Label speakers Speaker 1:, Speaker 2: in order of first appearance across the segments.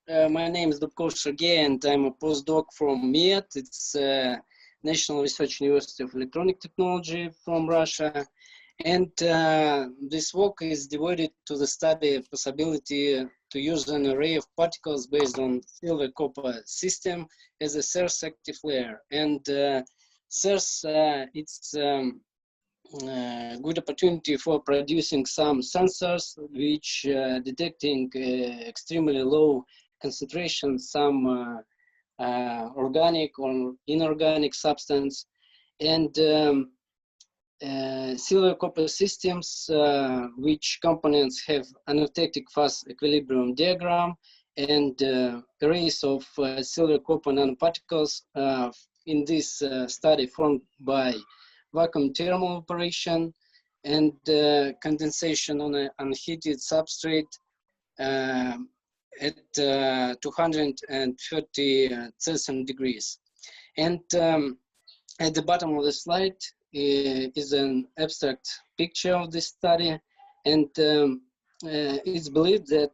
Speaker 1: My name is Dubkov Sergei, and I'm a postdoc from MIET. It's National Research University of Electronic Technology from Russia. And this work is devoted to the study of possibility to use an array of particles based on silver-copper system as a source active layer. And source, it's good opportunity for producing some sensors which detecting extremely low concentration, some organic or inorganic substance. And silver-copper systems, which components have anorthotic fast equilibrium diagram and arrays of silver-copper nanoparticles in this study formed by vacuum thermal operation and condensation on an unheated substrate at 230 Celsius degrees. And at the bottom of the slide is an abstract picture of this study, and it's believed that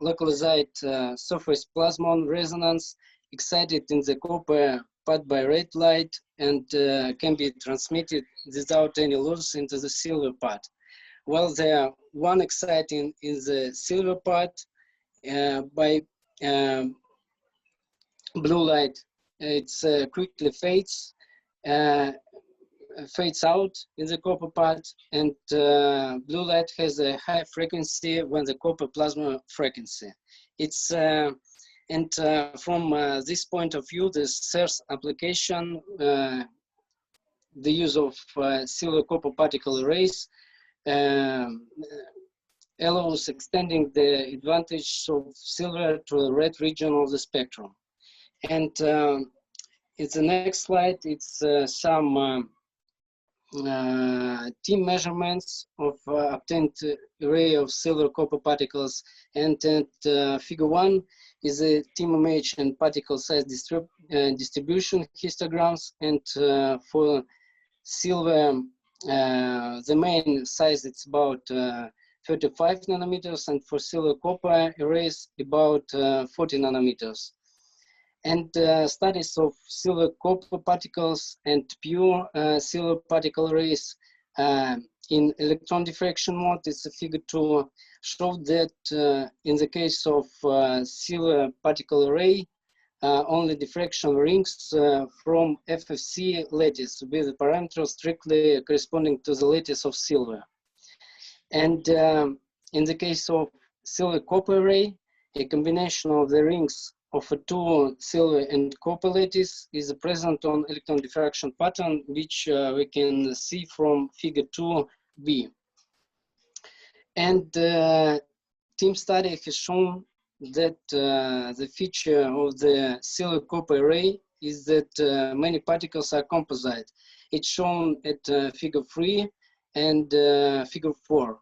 Speaker 1: localized surface plasmon resonance excited in the copper part by red light and can be transmitted without any loss into the silver part. While the one exciting in the silver part by blue light, it's quickly fades out in the copper part, and blue light has a high frequency when the copper plasma frequency. It's and from this point of view, the source application, the use of silver copper particle arrays allows extending the advantage of silver to the red region of the spectrum. And in the next slide, it's some team measurements of obtained array of silver copper particles, and figure 1 is a team image and particle size distribution histograms. And for silver, the main size it's about 35 nanometers, and for silver copper arrays about 40 nanometers. And studies of silver copper particles and pure silver particle arrays in electron diffraction mode, it's a figure 2, showed that in the case of silver particle array, only diffraction rings from FFC lattice with parameters strictly corresponding to the lattice of silver. And in the case of silver copper array, a combination of the rings of a two silver and copper lattice is present on electron diffraction pattern, which we can see from figure 2b. And team study has shown that the feature of the silver copper array is that many particles are composite. It's shown at figure 3 and figure 4.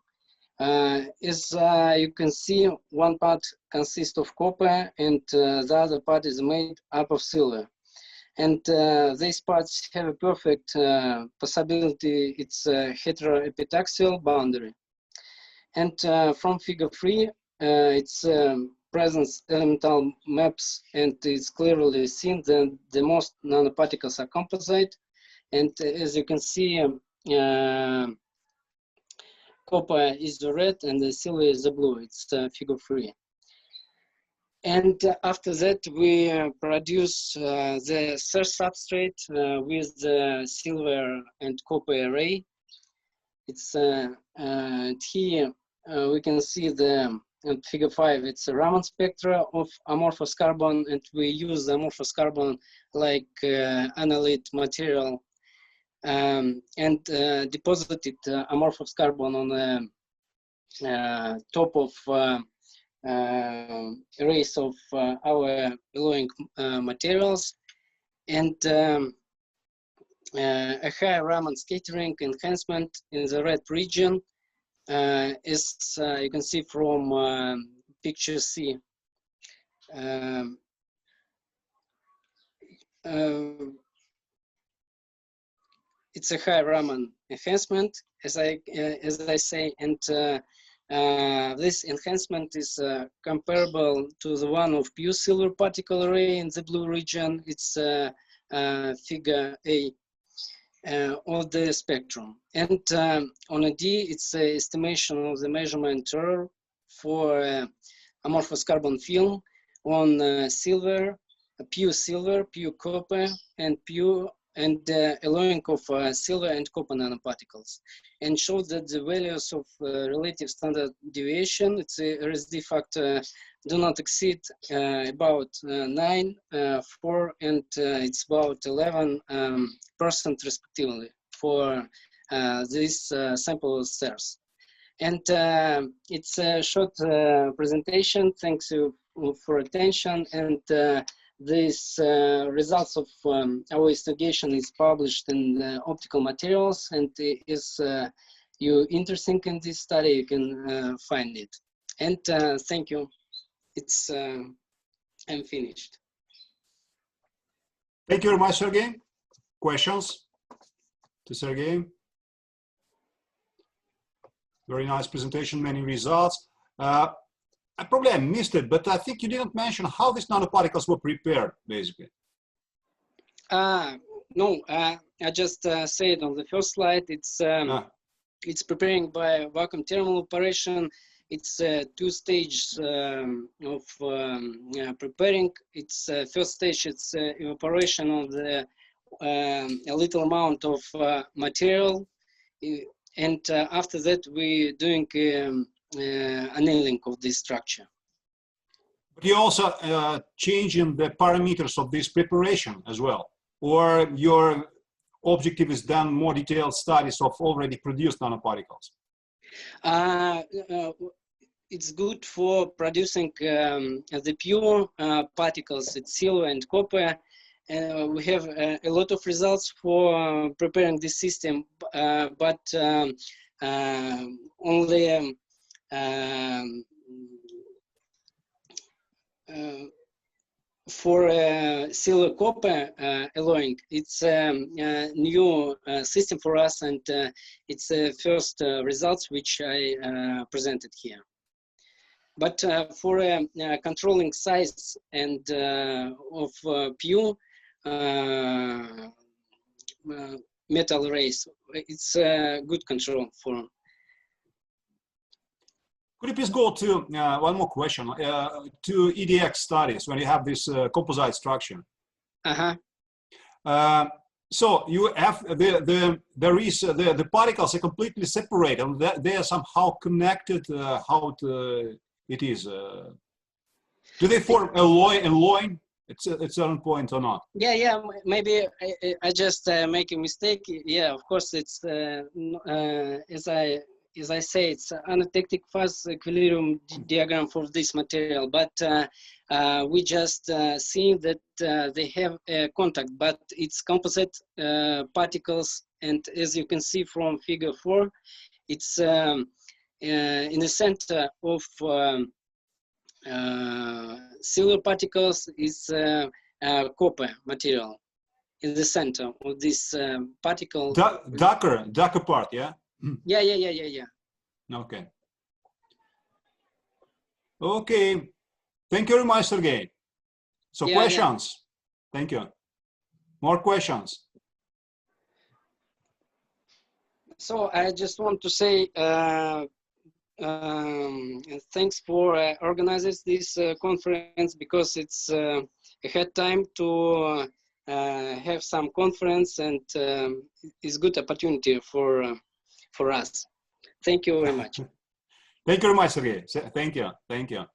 Speaker 1: As you can see, one part consists of copper and the other part is made up of silver. And these parts have a perfect possibility, it's a heteroepitaxial boundary. And from figure 3, it's presence elemental maps, and it's clearly seen that the most nanoparticles are composite. And as you can see, copper is the red and the silver is the blue. It's figure 3. And after that, we produce the source substrate with the silver and copper array. It's here we can see the figure 5. It's a Raman spectra of amorphous carbon, and we use the amorphous carbon like analyte material. And deposited amorphous carbon on the top of arrays of our alloying materials, and a high Raman scattering enhancement in the red region, as you can see from picture C. It's a high Raman enhancement, as I say, and this enhancement is comparable to the one of pure silver particle array in the blue region. It's figure A of the spectrum. And on a D, it's an estimation of the measurement error for amorphous carbon film on silver, pure copper, and alloying of silver and copper nanoparticles, and shows that the values of relative standard deviation, it's a RSD factor, do not exceed about 9, 4, and it's about 11% respectively for this sample stairs. And it's a short presentation. Thanks you for attention. And this results of our investigation is published in optical materials, and is you interested in this study, you can find it. And thank you. It's I'm finished.
Speaker 2: Thank you very much, Sergei. Questions to Sergei? Very nice presentation, many results. I probably missed it, but I think you didn't mention how these nanoparticles were prepared, basically.
Speaker 1: No, I just said on the first slide, it's preparing by vacuum thermal operation. It's two stages of preparing. It's first stage, it's evaporation of the a little amount of material, and after that we're doing annealing of this structure.
Speaker 2: But you also changing the parameters of this preparation as well, or your objective is done more detailed studies of already produced nanoparticles?
Speaker 1: It's good for producing the pure particles, it's silver and copper. We have a lot of results for preparing this system, but only for silver copper alloying. It's a new system for us, and it's first results which I presented here. But for controlling size and of pure metal arrays, it's a good control for.
Speaker 2: Could you please go to one more question, to EDX studies when you have this composite structure? So you have the particles are completely separated, and they are somehow connected. It is. Do they form alloy and loin at a certain point or not?
Speaker 1: Yeah. Maybe I just make a mistake. Yeah, of course it's as I say, it's anatectic phase equilibrium diagram for this material, but we just see that they have a contact, but it's composite particles, and as you can see from figure 4, it's in the center of silver particles is copper material in the center of this particle.
Speaker 2: Darker part, yeah?
Speaker 1: Yeah.
Speaker 2: Okay. Okay. Thank you very much, Sergei. So questions? Yeah. Thank you. More questions?
Speaker 1: So I just want to say thanks for organizing this conference, because it's ahead time to have some conference, and it's good opportunity for us. Thank you very much.
Speaker 2: Thank you very much, Sergei. Thank you.